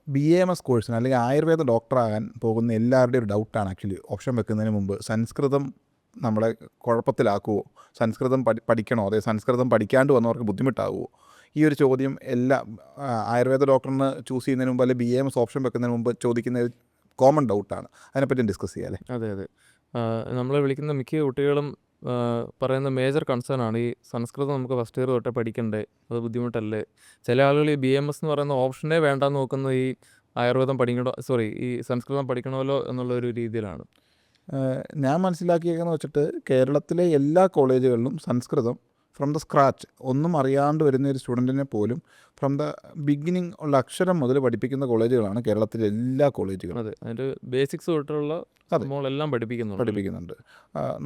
BAMS കോഴ്സിന് അല്ലെങ്കിൽ ആയുർവേദ ഡോക്ടറാകാൻ പോകുന്ന എല്ലാവരുടെയും ഒരു ഡൗട്ടാണ് ആക്ച്വലി ഓപ്ഷൻ വെക്കുന്നതിന് മുമ്പ് സംസ്കൃതം നമ്മളെ കുഴപ്പത്തിലാക്കുമോ, സംസ്കൃതം പഠിക്കണോ, അതായത് സംസ്കൃതം പഠിക്കാണ്ട് വന്നവർക്ക് ബുദ്ധിമുട്ടാകുമോ? ഈ ഒരു ചോദ്യം എല്ലാ ആയുർവേദ ഡോക്ടറിന് ചൂസ് ചെയ്യുന്നതിന് മുമ്പ് അല്ലെങ്കിൽ BAMS ഓപ്ഷൻ വെക്കുന്നതിന് മുമ്പ് ചോദിക്കുന്ന ഒരു കോമൺ ഡൗട്ടാണ്. അതിനെപ്പറ്റി ഡിസ്കസ് ചെയ്യാം അല്ലേ? അതെ അതെ. നമ്മളെ വിളിക്കുന്ന മിക്ക കുട്ടികളും പറയുന്ന മേജർ കൺസേൺ ആണ് ഈ സംസ്കൃതം നമുക്ക് ഫസ്റ്റ് ഇയർ തൊട്ടേ പഠിക്കണ്ടേ, അത് ബുദ്ധിമുട്ടല്ലേ. ചില ആളുകൾ ഈ BAMS എന്ന് പറയുന്ന ഓപ്ഷനേ വേണ്ടാന്ന് നോക്കുന്ന ഈ ആയുർവേദം പഠിക്കണോ, ഈ സംസ്കൃതം പഠിക്കണമല്ലോ എന്നുള്ള ഒരു രീതിയിലാണ്. ഞാൻ മനസ്സിലാക്കിയേക്കെന്ന് വെച്ചിട്ട് കേരളത്തിലെ എല്ലാ കോളേജുകളിലും സംസ്കൃതം ഫ്രം ദ സ്ക്രാച്ച് ഒന്നും അറിയാണ്ട് വരുന്ന ഒരു സ്റ്റുഡൻറ്റിനെ പോലും ഫ്രം ദ ബിഗിനിങ് ഉള്ള അക്ഷരം മുതൽ പഠിപ്പിക്കുന്ന കോളേജുകളാണ് കേരളത്തിലെ എല്ലാ കോളേജുകളും. അതെ, അതിൻ്റെ ബേസിക്സ് തൊട്ടുള്ള സംഭവങ്ങളെല്ലാം പഠിപ്പിക്കുന്നുണ്ട്.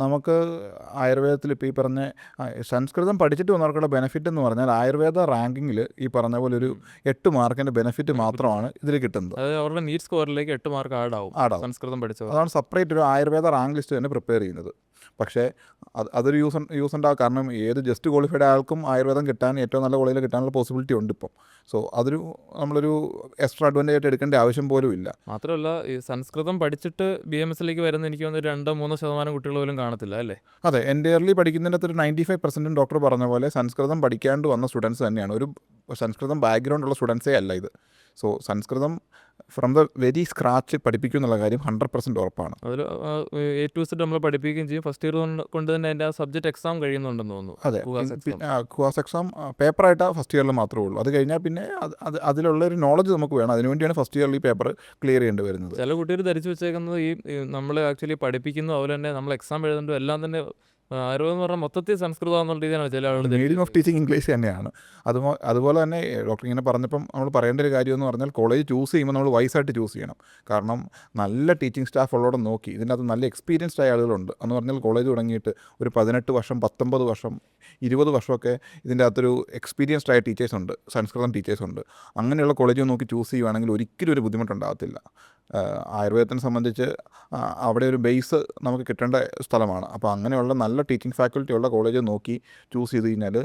നമുക്ക് ആയുർവേദത്തിൽ ഇപ്പോൾ ഈ പറഞ്ഞ സംസ്കൃതം പഠിച്ചിട്ട് വന്നവർക്കുള്ള ബെനിഫിറ്റ് എന്ന് പറഞ്ഞാൽ ആയുർവേദ റാങ്കിങ്ങിൽ ഈ പറഞ്ഞ പോലെ ഒരു 8 മാർക്കിൻ്റെ ബെനിഫിറ്റ് മാത്രമാണ് ഇതിൽ കിട്ടുന്നത്. അതായത് അവരുടെ നീറ്റ് സ്കോറിലേക്ക് 8 മാർക്ക് ആഡാവും സംസ്കൃതം പഠിച്ചത്. അതാണ് സെപ്പറേറ്റ് ഒരു ആയുർവേദ റാങ്ക് ലിസ്റ്റ് തന്നെ പ്രിപ്പയർ ചെയ്യുന്നത്. പക്ഷേ അതൊരു യൂസ് ഉണ്ടാകും. കാരണം ഏത് ജസ്റ്റ് ക്വാളിഫൈഡ് ആൾക്കും ആയുർവേദം കിട്ടാൻ ഏറ്റവും നല്ല കോളേജിൽ കിട്ടാനുള്ള പോസിബിലിറ്റി ഉണ്ട് ഇപ്പം. സോ അതൊരു നമ്മളൊരു എക്സ്ട്രാ അഡ്വാൻറ്റേജ് ആയിട്ട് എടുക്കേണ്ട ആവശ്യം പോലും ഇല്ല. മാത്രമല്ല ഈ സംസ്കൃതം പഠിച്ചിട്ട് BAMSലേക്ക് വരുന്ന എനിക്ക് തോന്നുന്നു 2-3% കുട്ടികൾ പോലും കാണത്തില്ല അല്ലേ? അതെ, എൻ്റയർലി പഠിക്കുന്നതിനകത്ത് ഒരു 95% ഡോക്ടർ പറഞ്ഞ പോലെ സംസ്കൃതം പഠിക്കാണ്ട് വന്ന സ്റ്റുഡൻസ് തന്നെയാണ്. ഒരു സംസ്കൃതം ബാക്ക്ഗ്രൗണ്ട് ഉള്ള സ്റ്റുഡൻസേ അല്ല ഇത്. So Sanskrit from the very scratch പഠിപ്പിക്കും എന്നുള്ള കാര്യം 100% ഉറപ്പാണ്. അതിൽ A to Z നമ്മൾ പഠിപ്പിക്കുകയും ചെയ്യും. ഫസ്റ്റ് ഇയർ കൊണ്ട് തന്നെ അതിൻ്റെ ആ സബ്ജക്റ്റ് എക്സാം കഴിയുന്നുണ്ടെന്ന് തോന്നുന്നു. അതെ, ക്വാസ് എക്സാം പേപ്പറായിട്ട് ഫസ്റ്റ് ഇയറിൽ മാത്രമേ ഉള്ളൂ. അത് കഴിഞ്ഞാൽ പിന്നെ അതിലുള്ള ഒരു നോളജ് നമുക്ക് വേണം. അതിനുവേണ്ടിയാണ് ഫസ്റ്റ് ഇയറിൽ ഈ പേപ്പർ ക്ലിയർ ചെയ്യേണ്ടി വരുന്നത്. ചില കുട്ടികൾ ധരിച്ചു വെച്ചേക്കുന്നത് ഈ നമ്മൾ ആക്ച്വലി പഠിപ്പിക്കുന്നു, അതുപോലെ തന്നെ നമ്മൾ എക്സാം എഴുതുമ്പോൾ എല്ലാം തന്നെ ആയുർവേദം എന്ന് പറഞ്ഞാൽ മൊത്തത്തിൽ സംസ്കൃതം എന്നുള്ള രീതിയാണ് ചില ആളുകൾ. മീഡിയം ഓഫ് ടീച്ചിങ് ഇംഗ്ലീഷ് തന്നെയാണ്. അതുപോലെ തന്നെ ഡോക്ടർ ഇങ്ങനെ പറഞ്ഞപ്പം നമ്മൾ പറയേണ്ട ഒരു കാര്യം എന്ന് പറഞ്ഞാൽ കോളേജ് ചൂസ് ചെയ്യുമ്പോൾ നമ്മൾ വൈസായിട്ട് ചൂസ് ചെയ്യണം. കാരണം നല്ല ടീച്ചിങ് സ്റ്റാഫ് ഉള്ളോടെ നോക്കി ഇതിനകത്ത് നല്ല എക്സ്പീരിയൻസ്ഡ് ആയ ആളുകളുണ്ട്. എന്ന് പറഞ്ഞാൽ കോളേജ് തുടങ്ങിയിട്ട് ഒരു 18 വർഷം 19 വർഷം 20 വർഷമൊക്കെ ഇതിൻ്റെ അകത്തൊരു എക്സ്പീരിയൻസ്ഡ് ആയ ടീച്ചേഴ്സുണ്ട്, സംസ്കൃതം ടീച്ചേഴ്സുണ്ട്. അങ്ങനെയുള്ള കോളേജ് നോക്കി ചൂസ് ചെയ്യുവാണെങ്കിൽ ഒരിക്കലും ഒരു ബുദ്ധിമുട്ടുണ്ടാകത്തില്ല. ആയുർവേദത്തിനെ സംബന്ധിച്ച് അവിടെ ഒരു ബേസ് നമുക്ക് കിട്ടേണ്ട സ്ഥലമാണ്. അപ്പോൾ അങ്ങനെയുള്ള നല്ല ടീച്ചിങ് ഫാക്കൽറ്റി ഉള്ള കോളേജ് നോക്കി ചൂസ് ചെയ്ത് കഴിഞ്ഞാൽ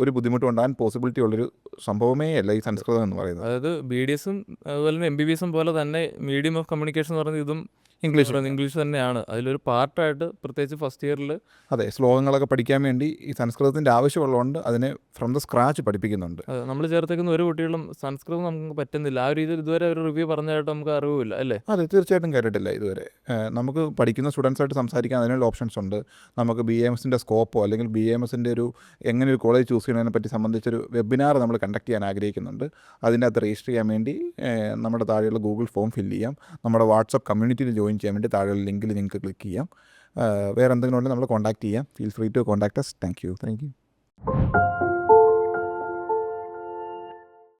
ഒരു ബുദ്ധിമുട്ട് ഉണ്ടാകാൻ പോസിബിലിറ്റി ഉള്ളൊരു സംഭവമേ അല്ല ഈ സംസ്കൃതം എന്ന് പറയുന്നത്. അതായത് BDSും അതുപോലെ തന്നെ MBBSും പോലെ തന്നെ മീഡിയം ഓഫ് കമ്മ്യൂണിക്കേഷൻ എന്ന് പറയുന്നത് ഇതും ഇംഗ്ലീഷ് തന്നെയാണ്. അതിലൊരു പാർട്ടായിട്ട് പ്രത്യേകിച്ച് ഫസ്റ്റ് ഇയറിൽ അതെ ശ്ലോകങ്ങളൊക്കെ പഠിക്കാൻ വേണ്ടി ഈ സംസ്കൃതത്തിൻ്റെ ആവശ്യമുള്ളതുകൊണ്ട് അതിനെ ഫ്രം ദ സ്ക്രാച്ച് പഠിപ്പിക്കുന്നുണ്ട്. നമ്മൾ ചേർത്തേക്കുന്ന ഒരു കുട്ടികളും സംസ്കൃതം നമുക്ക് പറ്റുന്നില്ല. ആ ഒരു രീതിയിൽ ഇതുവരെ ഒരു റിവ്യൂ പറഞ്ഞായിട്ട് നമുക്ക് അറിവില്ല അല്ലേ? അതെ, തീർച്ചയായിട്ടും കേട്ടിട്ടില്ല ഇതുവരെ. നമുക്ക് പഠിക്കുന്ന സ്റ്റുഡൻസായിട്ട് സംസാരിക്കാൻ അതിനുള്ള ഓപ്ഷൻസ് ഉണ്ട്. നമുക്ക് BAMSൻ്റെ സ്കോപ്പോ അല്ലെങ്കിൽ BAMSൻ്റെ ഒരു എങ്ങനെ ഒരു കോളേജ് ചൂസ് ചെയ്യുന്നതിനെ പറ്റി സംബന്ധിച്ചൊരു വെബിനാർ നമ്മൾ കണ്ടക്ട് ചെയ്യാൻ ആഗ്രഹിക്കുന്നുണ്ട്. അതിൻ്റെ അകത്ത് രജിസ്റ്റർ ചെയ്യാൻ വേണ്ടി നമ്മുടെ താഴെയുള്ള ഗൂഗിൾ ഫോം ഫില്ല് ചെയ്യാം. നമ്മുടെ വാട്സപ്പ് കമ്മ്യൂണിറ്റിയിൽ ജോയിൻ ചെയ്യാൻ വേണ്ടി താഴെയുള്ള ലിങ്കിൽ നിങ്ങൾക്ക് ക്ലിക്ക് ചെയ്യാം. വേറെ എന്തെങ്കിലും ഉണ്ടെങ്കിൽ നമ്മൾ കോൺടാക്ട് ചെയ്യാം. Feel free to contact us. Thank U.